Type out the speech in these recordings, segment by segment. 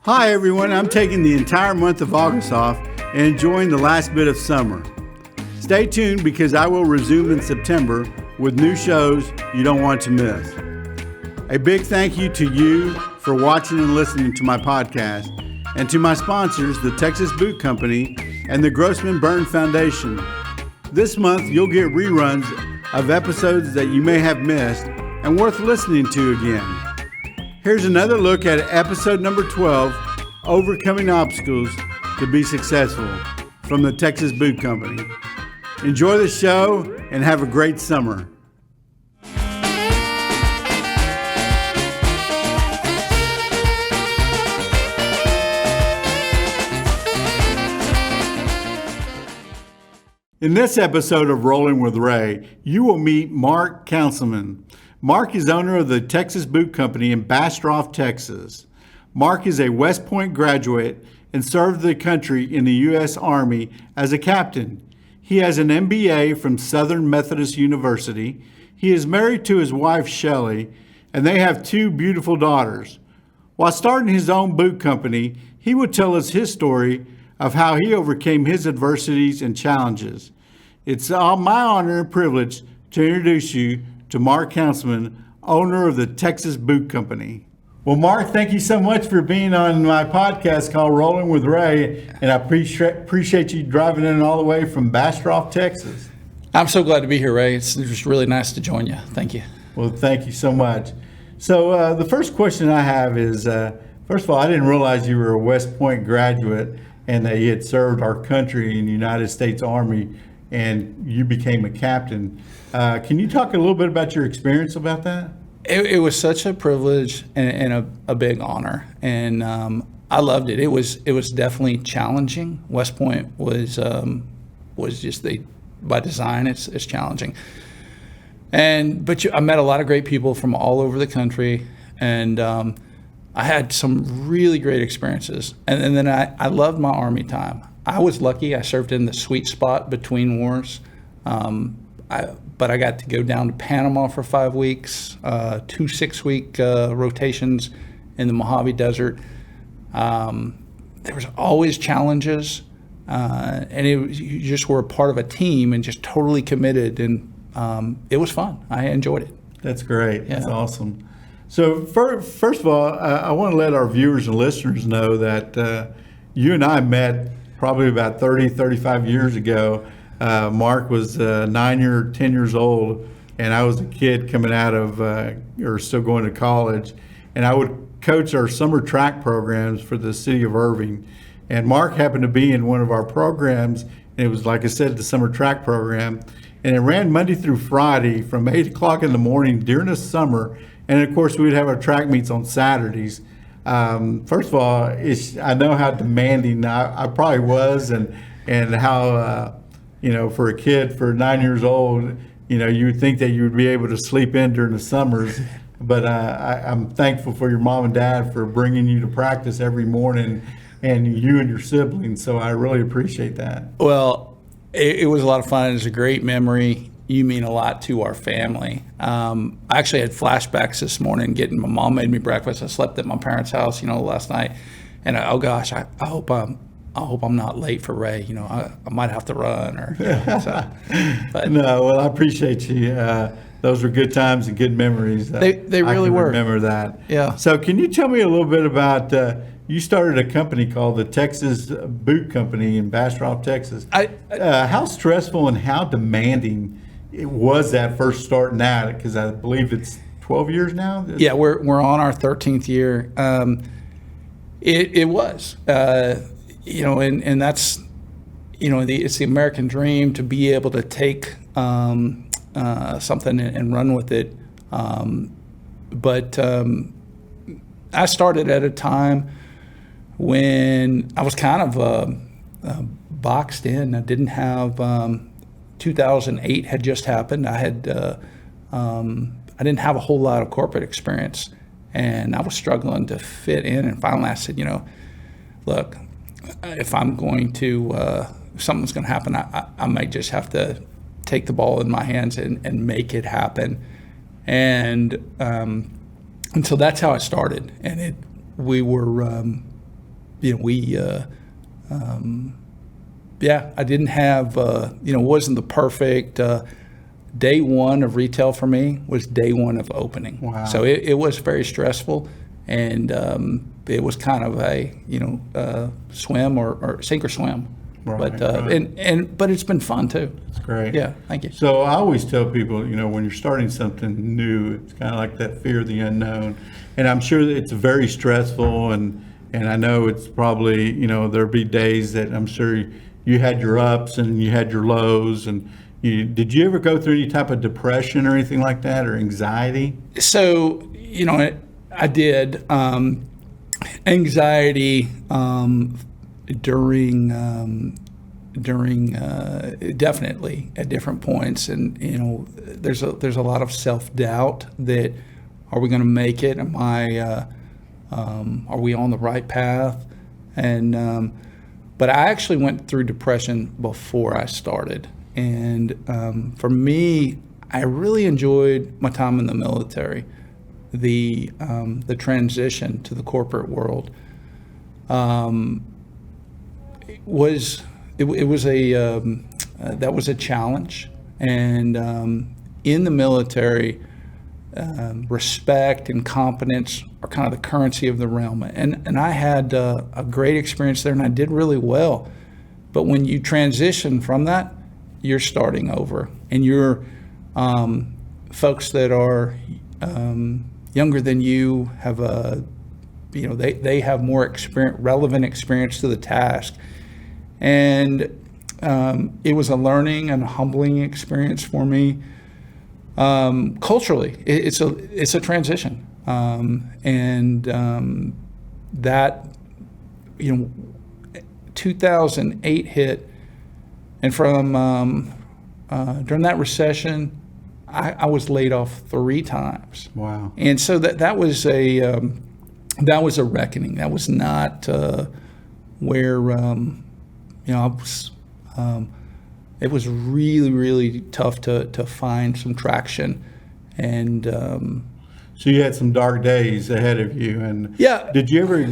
Hi everyone, I'm taking the entire month of August off and enjoying the last bit of summer. Stay tuned because I will resume in September with new shows you don't want to miss. A big thank you to you for watching and listening to my podcast, and to my sponsors, the Texas Boot Company and the Grossman Burn Foundation. This month you'll get reruns of episodes that you may have missed and worth listening to again. Here's another look at episode number 12, Overcoming Obstacles to Be Successful, from the Texas Boot Company. Enjoy the show and have a great summer. In this episode of Rolling with Ray, you will meet Mark Councilman. Mark is owner of the Texas Boot Company in Bastrop, Texas. Mark is a West Point graduate and served the country in the U.S. Army as a captain. He has an MBA from Southern Methodist University. He is married to his wife, Shelley, and they have two beautiful daughters. While starting his own boot company, he will tell us his story of how he overcame his adversities and challenges. It's my honor and privilege to introduce you to Mark Councilman, owner of the Texas Boot Company. Well, Mark, thank you so much for being on my podcast called Rolling with Ray, and I appreciate you driving in all the way from Bastrop, Texas. I'm so glad to be here, Ray. It's just really nice to join you. Thank you. Well, thank you so much. So the first question I have is, first of all, I didn't realize you were a West Point graduate and that you had served our country in the United States Army, and you became a captain. Can you talk a little bit about your experience about that? It was such a privilege and a big honor, and I loved it. It was definitely challenging. West Point was just by design it's challenging, but I met a lot of great people from all over the country, and I had some really great experiences. And then I loved my Army time. I was lucky. I served in the sweet spot between wars. But I got to go down to Panama for 5 weeks, 2 6-week rotations in the Mojave Desert. There was always challenges, and you just were a part of a team and just totally committed, and it was fun. I enjoyed it. That's great. Yeah. That's awesome. So first of all, I want to let our viewers and listeners know that you and I met probably about 35 years ago. Mark was 10 years old, and I was a kid coming out of, or still going to college, and I would coach our summer track programs for the city of Irving. And Mark happened to be in one of our programs, and it was, like I said, the summer track program, and it ran Monday through Friday from 8 o'clock in the morning during the summer. And of course, we'd have our track meets on Saturdays. First of all, I know how demanding I probably was, and how, for a kid for 9 years old, you would think that you would be able to sleep in during the summers. But I'm thankful for your mom and dad for bringing you to practice every morning, and you and your siblings. So I really appreciate that. Well, it was a lot of fun. It was a great memory. You mean a lot to our family. I actually had flashbacks this morning. My mom made me breakfast. I slept at my parents' house, last night, and oh gosh, I hope I'm not late for Ray. I might have to run or. But no, well, I appreciate you. Those were good times and good memories. They really were. Remember that. Yeah. So can you tell me a little bit about? You started a company called the Texas Boot Company in Bastrop, Texas. How stressful and how demanding it was that first starting out? Because I believe it's 12 years now. Yeah, we're on our 13th year. It was, and that's, it's the American dream to be able to take something and run with it. But I started at a time when I was kind of boxed in. I didn't have 2008 had just happened. I didn't have a whole lot of corporate experience, and I was struggling to fit in. And finally I said, look, if I'm going to, if something's going to happen, I might just have to take the ball in my hands and make it happen. And so that's how I started. And we were we, I didn't have, wasn't the perfect, day one of retail for me was day one of opening. Wow. So it was very stressful, and it was kind of a, swim or sink or swim. Right, But right. but it's been fun too. It's great. Yeah, thank you. So I always tell people, when you're starting something new, it's kind of like that fear of the unknown. And I'm sure that it's very stressful, and I know it's probably, there'll be days that I'm sure you had your ups and you had your lows. And did you ever go through any type of depression or anything like that, or anxiety? So, I did. Anxiety during definitely at different points, and there's a lot of self-doubt that, are we going to make it? Are we on the right path? And but I actually went through depression before I started, and for me, I really enjoyed my time in the military. The transition to the corporate world was a challenge, and in the military, respect and competence are kind of the currency of the realm, and I had a great experience there, and I did really well. But when you transition from that, you're starting over, and you're folks that are younger than you have they have more relevant experience to the task. And it was a learning and a humbling experience for me. Culturally, it's a transition, and that 2008 hit, and from during that recession, I was laid off 3 times. Wow. And so that was a reckoning. That was not where I was. It was really, really tough to find some traction, and So you had some dark days ahead of you, and yeah. Did you ever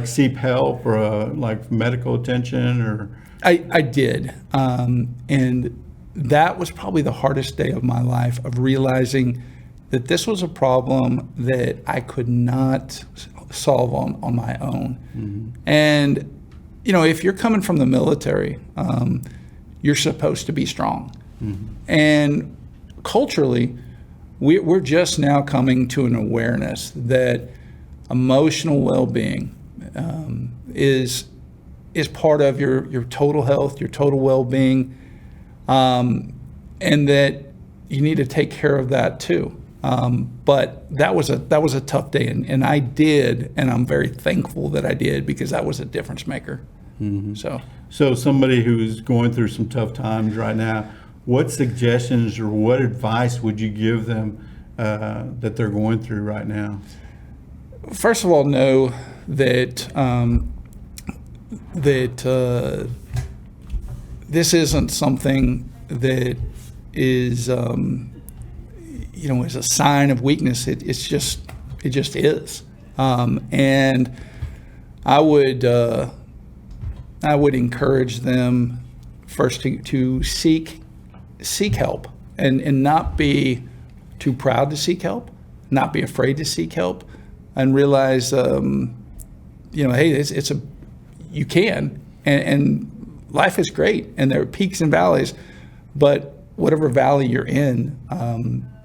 seek help or medical attention or? I did, and that was probably the hardest day of my life, of realizing that this was a problem that I could not solve on my own. Mm-hmm. And if you're coming from the military, you're supposed to be strong. Mm-hmm. And culturally, we're just now coming to an awareness that emotional well-being is part of your total health, your total well-being, and that you need to take care of that too. But that was a tough day, and I did, and I'm very thankful that I did, because that was a difference maker. Mm-hmm. So somebody who's going through some tough times right now, what suggestions or what advice would you give them that they're going through right now? First of all, know that this isn't something that is is a sign of weakness. It just is, and I would encourage them first to seek help, and not be too proud to seek help, not be afraid to seek help, and realize hey, you can, and life is great, and there are peaks and valleys, but whatever valley you're in,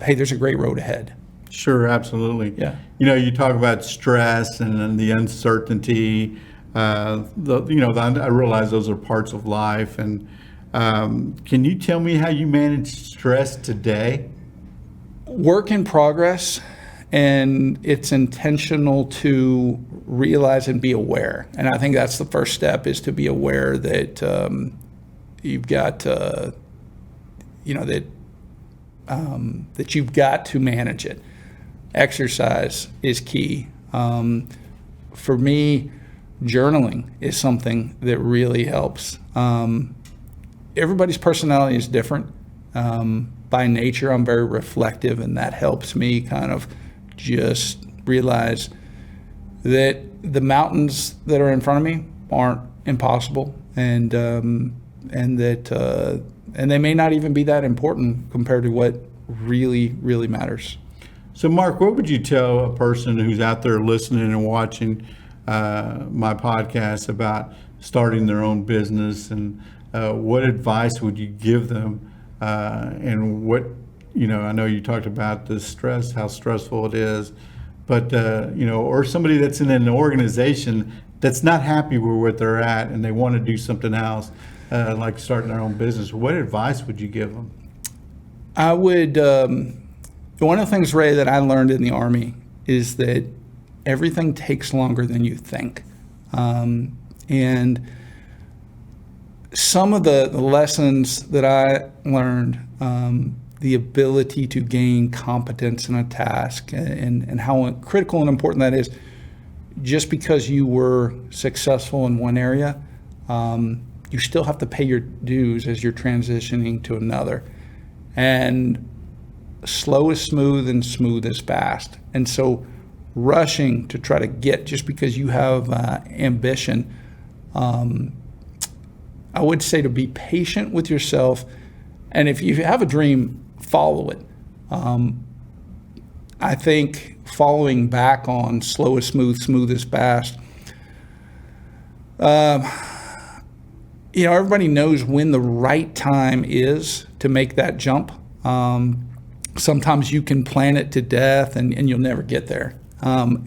hey, there's a great road ahead. Sure, absolutely. Yeah. You talk about stress and the uncertainty. I realize those are parts of life. And can you tell me how you manage stress today? Work in progress, and it's intentional to realize and be aware. And I think that's the first step, is to be aware that you've got that you've got to manage it. Exercise is key. For me, journaling is something that really helps. Everybody's personality is different. By nature, I'm very reflective, and that helps me kind of just realize that the mountains that are in front of me aren't impossible, and that and they may not even be that important compared to what really, really matters. So, Mark, what would you tell a person who's out there listening and watching my podcast about starting their own business, and what advice would you give them? And what, I know you talked about the stress, how stressful it is, but, or somebody that's in an organization that's not happy with where they're at and they want to do something else, like starting their own business. What advice would you give them? I would, one of the things, Ray, that I learned in the Army is that everything takes longer than you think. And some of the lessons that I learned, the ability to gain competence in a task, and how critical and important that is, just because you were successful in one area, you still have to pay your dues as you're transitioning to another. And slow is smooth and smooth is fast. And so rushing to try to get just because you have ambition, I would say to be patient with yourself. And if you have a dream, follow it. I think following back on slow is smooth, smooth is fast. Everybody knows when the right time is to make that jump. Sometimes you can plan it to death and you'll never get there. But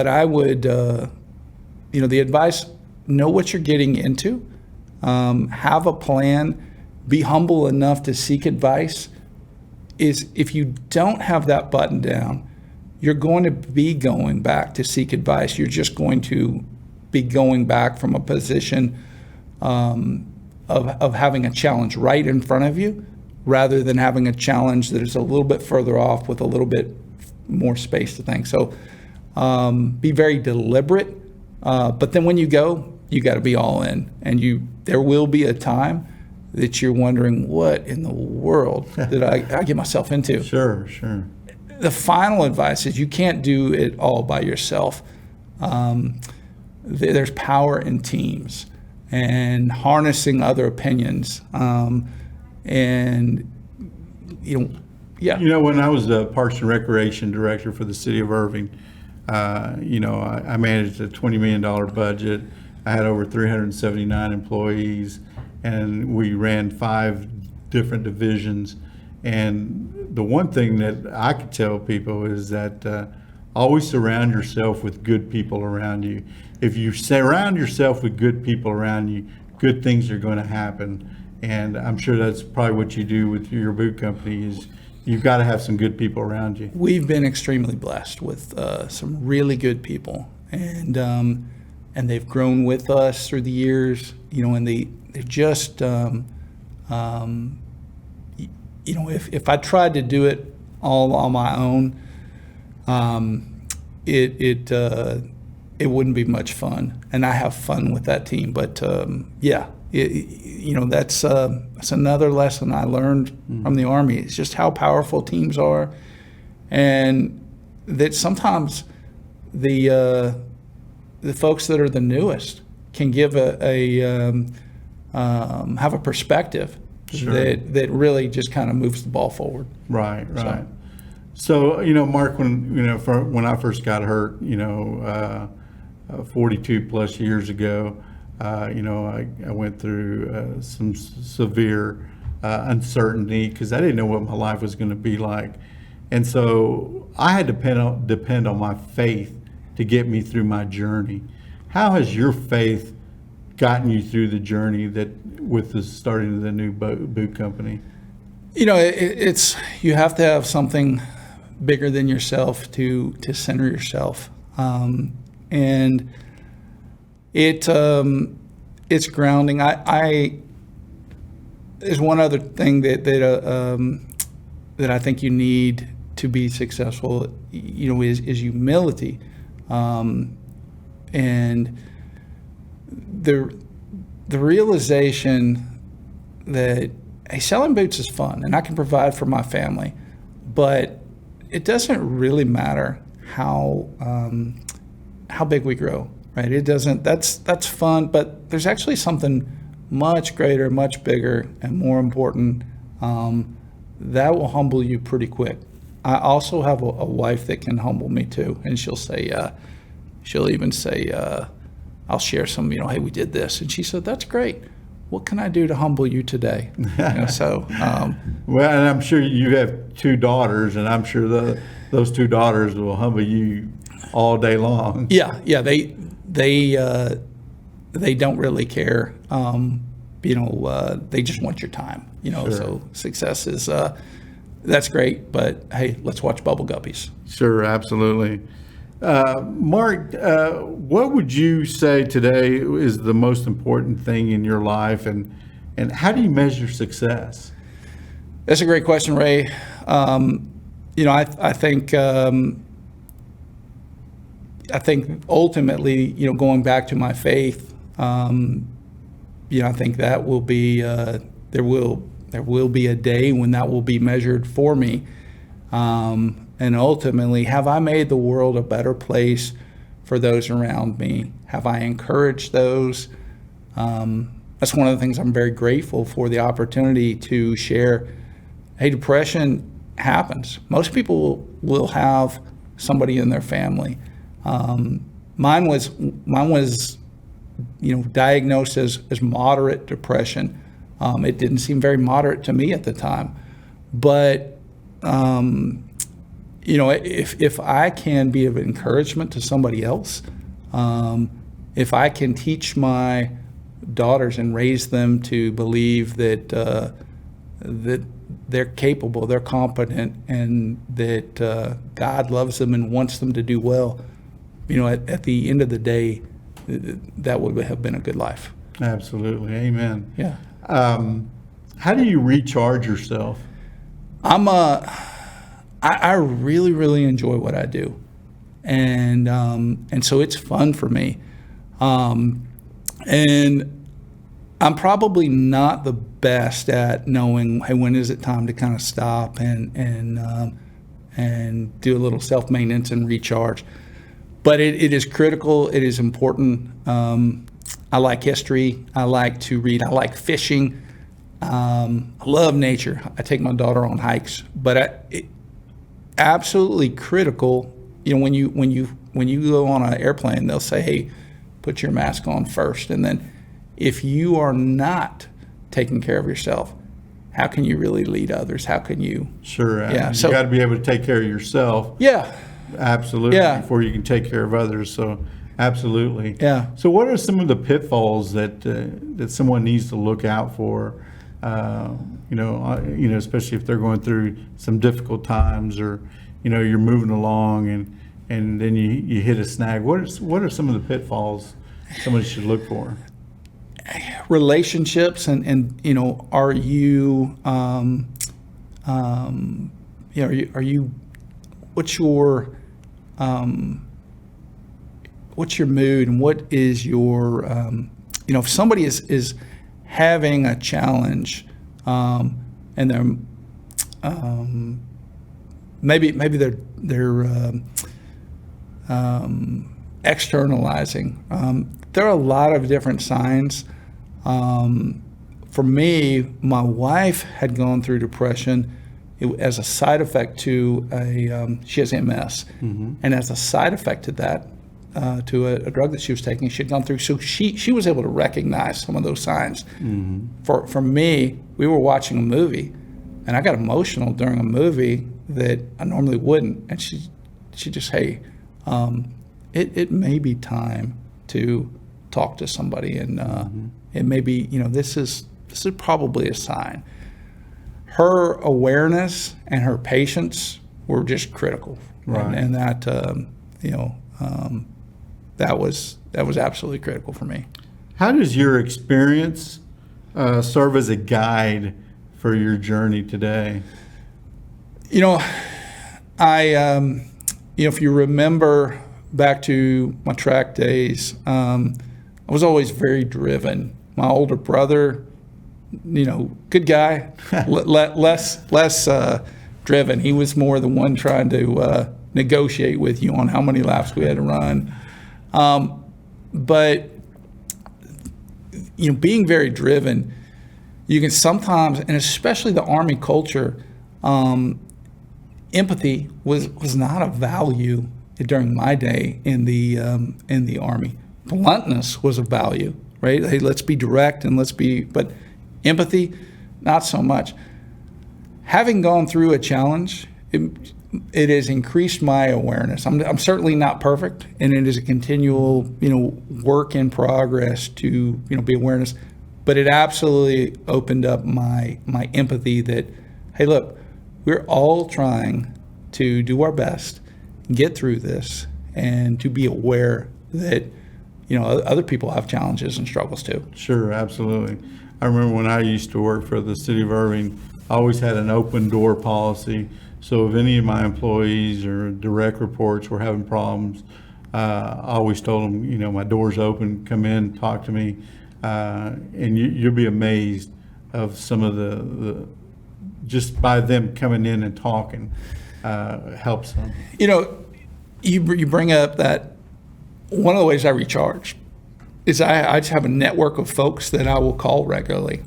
I would, the advice, know what you're getting into, have a plan, be humble enough to seek advice. Is if you don't have that button down, you're going to be going back to seek advice. You're just going to be going back from a position of having a challenge right in front of you, rather than having a challenge that is a little bit further off with a little bit more space to think. So be very deliberate, but then when you go, you got to be all in, and there will be a time that you're wondering, what in the world did I get myself into? Sure. The final advice is you can't do it all by yourself. There's power in teams and harnessing other opinions. When I was the Parks and Recreation Director for the City of Irving, I managed a $20 million budget. I had over 379 employees, and we ran 5 different divisions. And the one thing that I could tell people is that always surround yourself with good people around you. If you surround yourself with good people around you, good things are going to happen. And I'm sure that's probably what you do with your boot company, is you've got to have some good people around you. We've been extremely blessed with some really good people, and they've grown with us through the years. And they're just, if I tried to do it all on my own, it wouldn't be much fun. And I have fun with that team, but that's another lesson I learned from the Army. It's just how powerful teams are, and that sometimes the folks that are the newest can give have a perspective that really just kind of moves the ball forward. Right. So Mark, when I first got hurt, 42 plus years ago, I went through some severe uncertainty because I didn't know what my life was going to be like. And so I had to depend on my faith to get me through my journey. How has your faith gotten you through the journey with the starting of the new boot company? It's you have to have something bigger than yourself to center yourself. And it's grounding. There's one other thing that I think you need to be successful, is humility, and the realization that, hey, selling boots is fun and I can provide for my family, but it doesn't really matter how big we grow, right? It doesn't. That's fun, but there's actually something much greater, much bigger, and more important that will humble you pretty quick. I also have a wife that can humble me too, and she'll even say, I'll share some, hey, we did this, and she said, that's great. What can I do to humble you today? So, well, and I'm sure you have 2 daughters, and I'm sure those 2 daughters will humble you all day long. Yeah, they don't really care. They just want your time. Sure. So success is that's great, but hey, let's watch Bubble Guppies. Sure, absolutely. Mark, what would you say today is the most important thing in your life, and how do you measure success? That's a great question, Ray. I think ultimately, going back to my faith, I think that will be there will be a day when that will be measured for me. And ultimately, have I made the world a better place for those around me? Have I encouraged those? That's one of the things I'm very grateful for, the opportunity to share. Hey, depression happens. Most people will have somebody in their family. Mine was diagnosed as moderate depression. It didn't seem very moderate to me at the time, but if I can be of encouragement to somebody else, if I can teach my daughters and raise them to believe that they're capable, they're competent, and that God loves them and wants them to do well, at the end of the day, that would have been a good life. Absolutely. Amen. Yeah. How do you recharge yourself? I really, really enjoy what I do. And so it's fun for me. And I'm probably not the best at knowing, hey, when is it time to kind of stop and do a little self-maintenance and recharge. But it is critical. It is important. I like history. I like to read. I like fishing. I love nature. I take my daughter on hikes. But absolutely critical. When you go on an airplane, they'll say, "Hey, put your mask on first." And then, if you are not taking care of yourself, how can you really lead others? How can you? Sure. Yeah. You got to be able to take care of yourself. Yeah. Absolutely. Yeah. Before you can take care of others. So, absolutely. Yeah. So, what are some of the pitfalls that someone needs to look out for? Especially if they're going through some difficult times, or you're moving along and then you hit a snag. What are some of the pitfalls somebody should look for? Relationships and are you what's your mood, and what is your if somebody is having a challenge, and they're maybe they're externalizing. There are a lot of different signs. For me, my wife had gone through depression as a side effect to she has MS, and as a side effect to that, to a drug that she was taking, she'd gone through. So she was able to recognize some of those signs. For me, we were watching a movie, and I got emotional during a movie that I normally wouldn't, and she just, hey, it may be time to talk to somebody, and it may be, this is probably a sign. Her awareness and her patience were just critical, right? And that that was absolutely critical for me. How does your experience serve as a guide for your journey today? If you remember back to my track days, I was always very driven. My older brother, good guy, less driven. He was more the one trying to negotiate with you on how many laps we had to run. But being very driven, you can sometimes, and especially the Army culture, empathy was not a value during my day in the Army. Bluntness was a value, right? Hey, let's be direct and but empathy, not so much. Having gone through a challenge, it has increased my awareness. I'm certainly not perfect, and it is a continual, work in progress to, be awareness. But it absolutely opened up my empathy that, hey, look, we're all trying to do our best, get through this, and to be aware that, other people have challenges and struggles too. Sure, absolutely. I remember when I used to work for the city of Irving, I always had an open door policy. So if any of my employees or direct reports were having problems, I always told them, my door's open, come in, talk to me. And you'll be amazed of some of the just by them coming in and talking helps them. You bring up that one of the ways I recharge is I just have a network of folks that I will call regularly.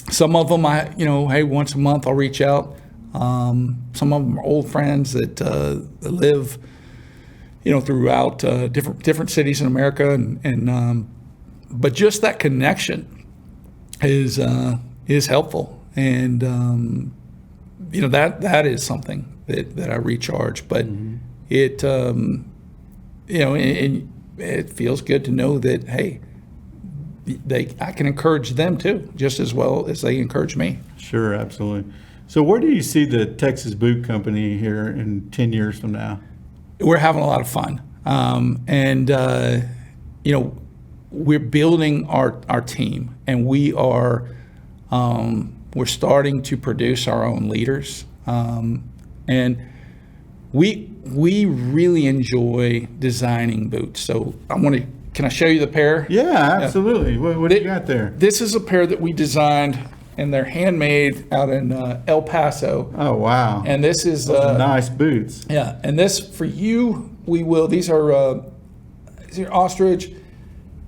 Some of them hey, once a month I'll reach out. Some of them are old friends that live, throughout different cities in America, and but just that connection is helpful, and that is something that I recharge. But it it feels good to know that, hey, I can encourage them too, just as well as they encourage me. Sure, absolutely. So where do you see the Texas Boot Company here in 10 years from now? We're having a lot of fun. We're building our team, and we're starting to produce our own leaders. And we really enjoy designing boots. So can I show you the pair? Yeah, absolutely. Yeah. What do you got there? This is a pair that we designed, and they're handmade out in El Paso. Oh, wow. And this is nice boots. Yeah, and this for you, these are ostrich,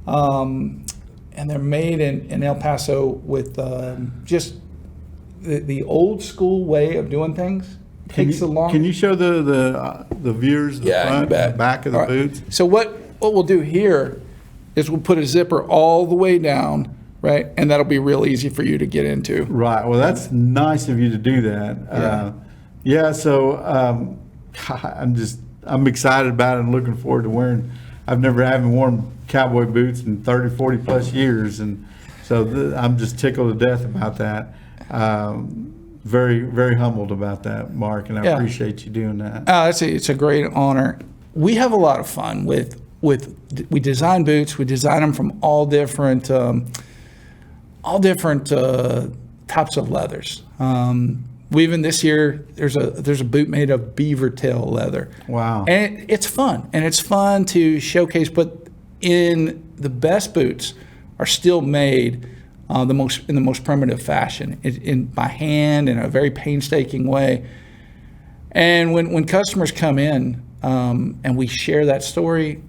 and they're made in El Paso with just the old school way of doing things. Can you show the viewers the front and back of the boots? So what we'll do here is we'll put a zipper all the way down, right? And that'll be real easy for you to get into. Right. Well, that's nice of you to do that. So I'm excited about it and looking forward to wearing. I haven't worn cowboy boots in 30, 40 plus years. And so I'm just tickled to death about that. Very, very humbled about that, Mark, and I appreciate you doing that. It's a great honor. We have a lot of fun we design boots. We design them from all different types of leathers. Even this year, there's a boot made of beaver tail leather. Wow! And it's fun, to showcase. But in the best boots are still made in the most primitive fashion, by hand in a very painstaking way. And when customers come in and we share that story,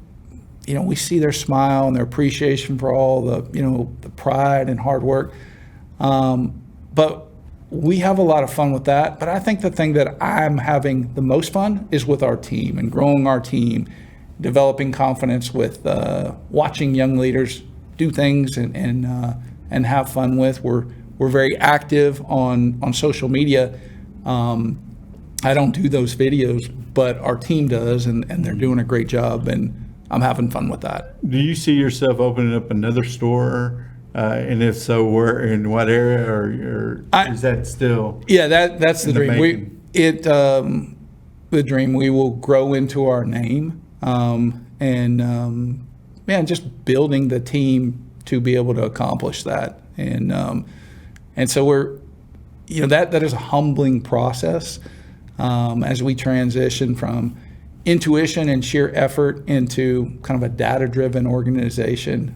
we see their smile and their appreciation for all the pride and hard work. But we have a lot of fun with that. But I think the thing that I'm having the most fun is with our team and growing our team, developing confidence with watching young leaders do things and have fun with. We're very active on social media. I don't do those videos, but our team does, and they're doing a great job, and I'm having fun with that. Do you see yourself opening up another store? And if so, where, in what area, or is that still? Yeah, that's the dream. The dream. We will grow into our name, just building the team to be able to accomplish that, and so we're, that is a humbling process as we transition from intuition and sheer effort into kind of a data-driven organization.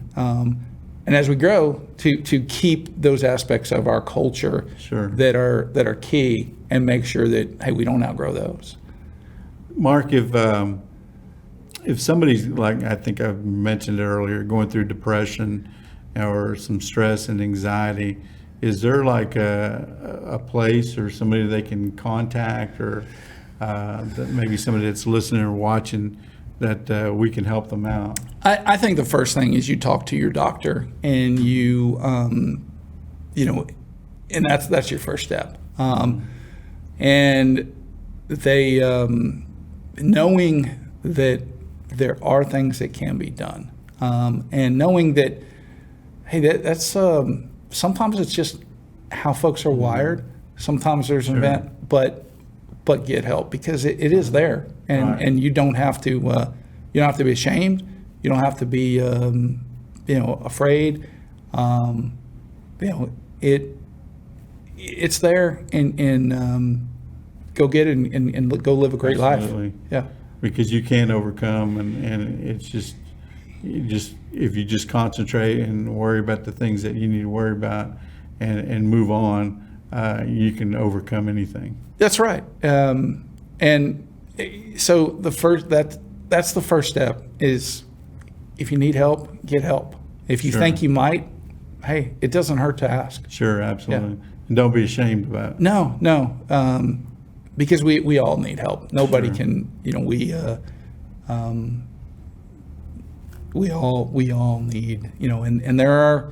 and as we grow, to keep those aspects of our culture Sure. that are key, and make sure that, hey, we don't outgrow those. Mark, if somebody's, like I think I mentioned earlier, going through depression or some stress and anxiety, is there like a place or somebody they can contact, or that maybe somebody that's listening or watching that we can help them out? I think the first thing is you talk to your doctor, and you know, and that's your first step. And they knowing that there are things that can be done, and knowing that, hey, that's sometimes it's just how folks are wired. Sometimes there's an event, but get help, because it is there, and Right. and you don't have to be ashamed. You don't have to be afraid. It's there, and go get it, and go live a great Absolutely. life. Yeah. Because you can overcome, and it's just if you just concentrate and worry about the things that you need to worry about, and move on, you can overcome anything. That's right. And so that's the first step is, if you need help, get help. If you Sure. think you might, hey, it doesn't hurt to ask. Sure, absolutely. And don't be ashamed about it. No. Because we all need help. Nobody Sure. can, we all need, and there are,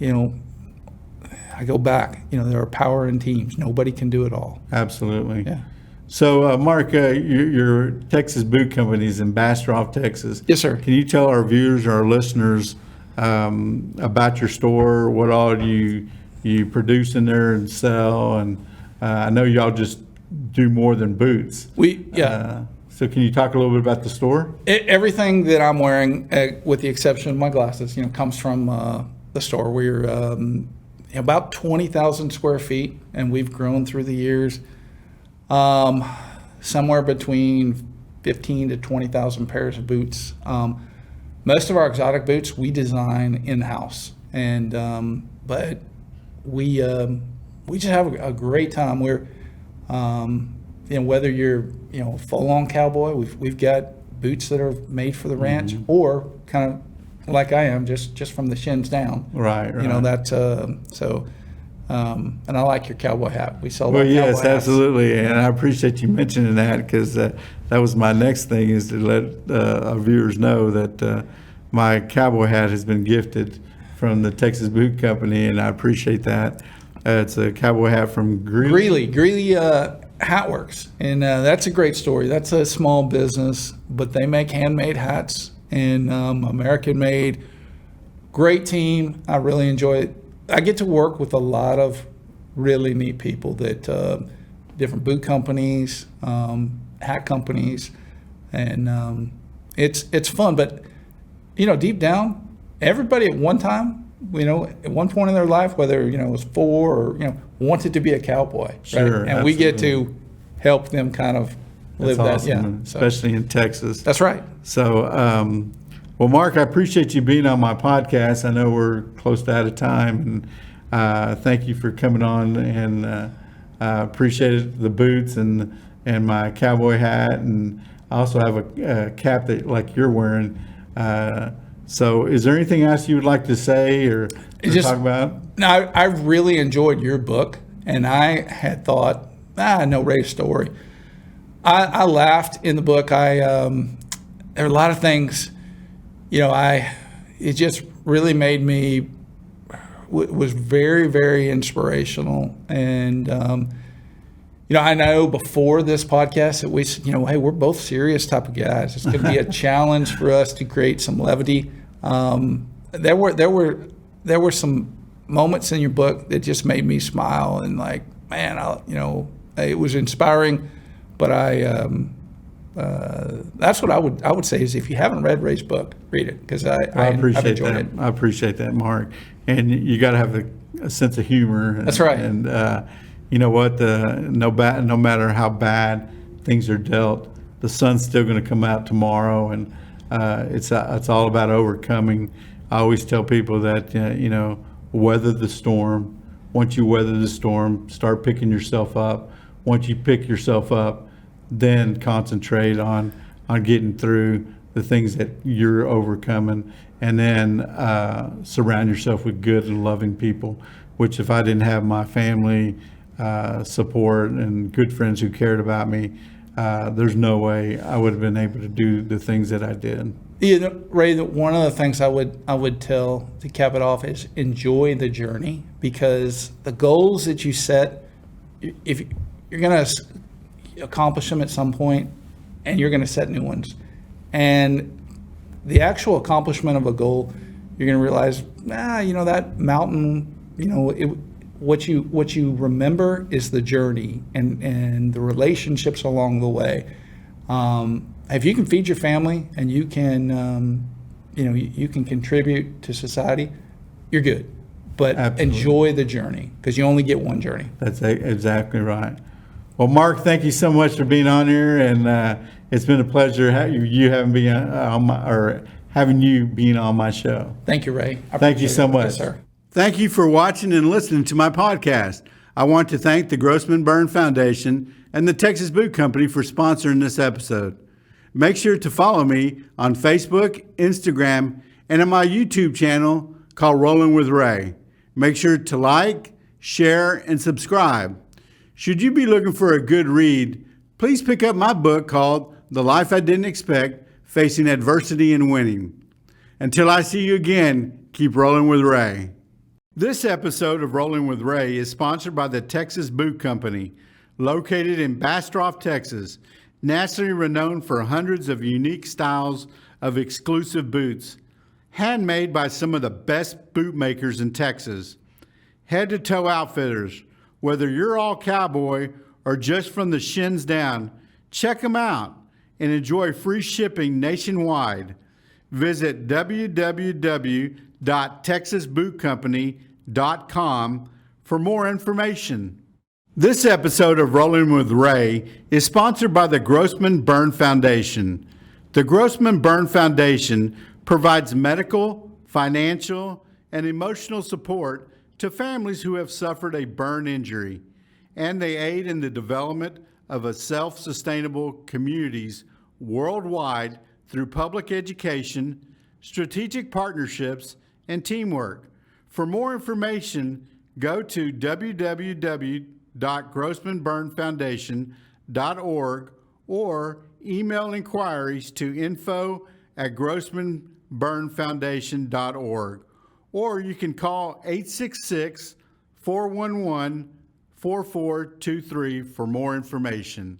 I go back, there are power in teams. Nobody can do it all. Absolutely. Yeah. So, Mark, your Texas Boot Company is in Bastrop, Texas. Yes, sir. Can you tell our viewers, our listeners, about your store? What all you produce in there and sell? And I know y'all just do more than boots. So can you talk a little bit about the store? Everything that I'm wearing, with the exception of my glasses, comes from the store. We're about 20,000 square feet, and we've grown through the years. Somewhere between 15 to 20,000 pairs of boots. Most of our exotic boots we design in-house, and but we just have a great time. We're whether you're full-on cowboy, we've got boots that are made for the ranch, or kind of like I am, just from the shins down. Right. That's so. And I like your cowboy hat. We sell. Well, cowboy yes, hats. absolutely, and I appreciate you mentioning that, because that was my next thing, is to let our viewers know that my cowboy hat has been gifted from the Texas Boot Company, and I appreciate that. It's a cowboy hat from Greeley. Greeley Hat Works, and that's a great story. That's a small business, but they make handmade hats, and American made. Great team. I really enjoy it. I get to work with a lot of really neat people that different boot companies, hat companies, and it's fun. But deep down, everybody at one time, at one point in their life, whether it was 4 or wanted to be a cowboy. Sure, right? And we get absolutely. to help them kind of live That's that. awesome, Yeah, so especially in Texas. that's right. So, well, Mark, I appreciate you being on my podcast. I know we're close to out of time, and thank you for coming on, and I appreciated the boots and my cowboy hat, and I also have a cap that like you're wearing. So is there anything else you would like to say or talk about? No, I really enjoyed your book, and I had thought, no Ray's story. I laughed in the book. There are a lot of things, it just really made me, was very, very inspirational. And, I know before this podcast that we said, hey, we're both serious type of guys. It's going to be a challenge for us to create some levity. There were some moments in your book that just made me smile, and like, man, it was inspiring. But that's what I would say is, if you haven't read Ray's book, read it, because I've appreciate enjoyed that. it. I appreciate that, Mark. And you got to have a sense of humor. And, That's right. And you know what? No matter how bad things are dealt, the sun's still going to come out tomorrow, and it's all about overcoming I always tell people that, weather the storm. Once you weather the storm, start picking yourself up. Once you pick yourself up, then concentrate on getting through the things that you're overcoming, and then surround yourself with good and loving people, which if I didn't have my family support and good friends who cared about me, there's no way I would have been able to do the things that I did. Ray, one of the things I would tell to cap it off is enjoy the journey, because the goals that you set, if you're going to accomplish them at some point, and you're going to set new ones, and the actual accomplishment of a goal, you're going to realize, that mountain, what you remember is the journey and the relationships along the way. If you can feed your family and you can, you can contribute to society, you're good. But Absolutely. Enjoy the journey, because you only get one journey. That's exactly right. Well, Mark, thank you so much for being on here, and it's been a pleasure having you being on my show. Thank you, Ray. Thank you so much. Yes, sir. Thank you for watching and listening to my podcast. I want to thank the Grossman Burn Foundation and the Texas Boot Company for sponsoring this episode. Make sure to follow me on Facebook, Instagram, and on my YouTube channel called Rolling with Ray. Make sure to like, share, and subscribe. Should you be looking for a good read, please pick up my book called The Life I Didn't Expect, Facing Adversity and Winning. Until I see you again, keep rolling with Ray. This episode of Rolling with Ray is sponsored by the Texas Boot Company, located in Bastrop, Texas, nationally renowned for hundreds of unique styles of exclusive boots, handmade by some of the best boot makers in Texas. Head-to-toe outfitters, whether you're all cowboy or just from the shins down, check them out and enjoy free shipping nationwide. Visit www.texasbootcompany.com for more information. This episode of Rolling with Ray is sponsored by the Grossman Burn Foundation. The Grossman Burn Foundation provides medical, financial, and emotional support to families who have suffered a burn injury, and they aid in the development of a self-sustainable communities worldwide through public education, strategic partnerships, and teamwork. For more information, go to www.grossmanburnfoundation.org or email inquiries to info@grossmanburnfoundation.org. Or you can call 866-411-4423 for more information.